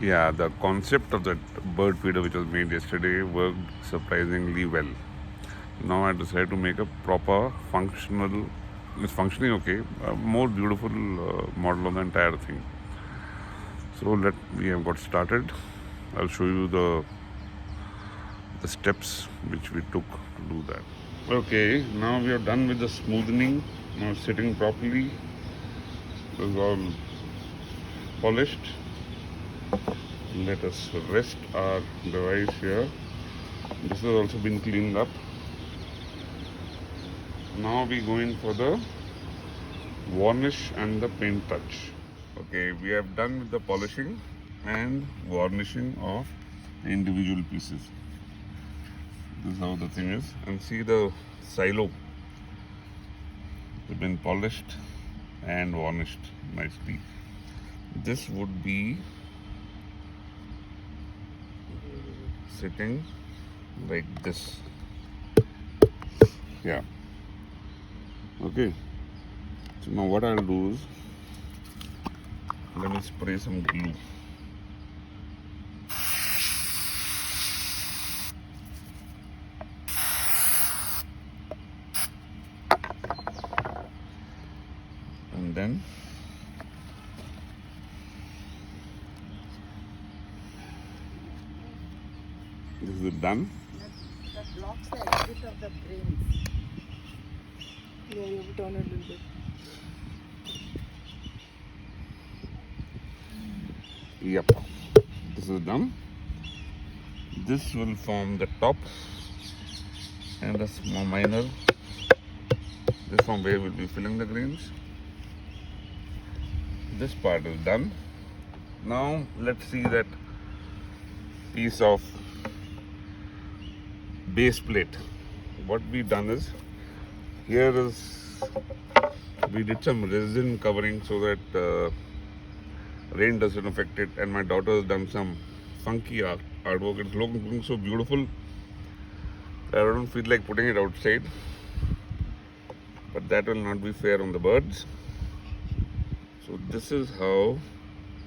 Yeah, the concept of that bird feeder which was made yesterday worked surprisingly well. Now I decided to make a proper functional, it's functioning okay, a more beautiful model of the entire thing. So we have got started. I'll show you the steps which we took to do that. Okay, now we are done with the smoothing. Now sitting properly. It is all polished. Let us rest our device here. This has also been cleaned up. Now we go in for the varnish and the paint touch. Okay, we have done with the polishing and varnishing of the individual pieces. This is how the thing is. And see the silo. It's been polished and varnished nicely. This would be sitting like this. Yeah. Okay. So now what I'll do is let me spray some glue. And then this is done. That blocks the exit of the brains. Yeah, you have to turn it a little bit. Yep. This is done. This will form the top and a small minor. This from where we'll be filling the grains. This part is done. Now let's see that piece of base plate. What we done is, here is, we did some resin covering so that rain doesn't affect it, and my daughter has done some funky artwork. It's looking so beautiful. I don't feel like putting it outside, but that will not be fair on the birds. So this is how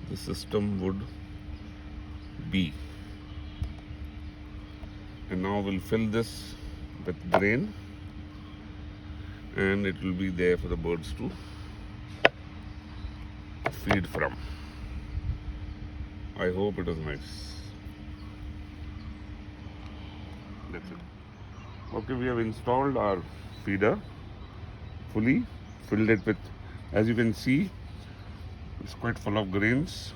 the system would be. And now we'll fill this with grain, and it will be there for the birds to feed from. I hope it is nice. That's it. Okay, we have installed our feeder fully, filled it with, as you can see, it's quite full of grains,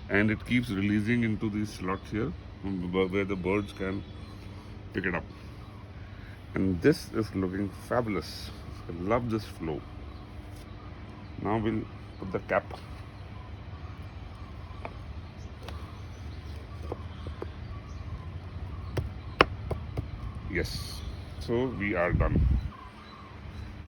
and it keeps releasing into these slots here where the birds can pick it up. And this is looking fabulous. I love this flow. Now we'll put the cap. Yes, so we are done.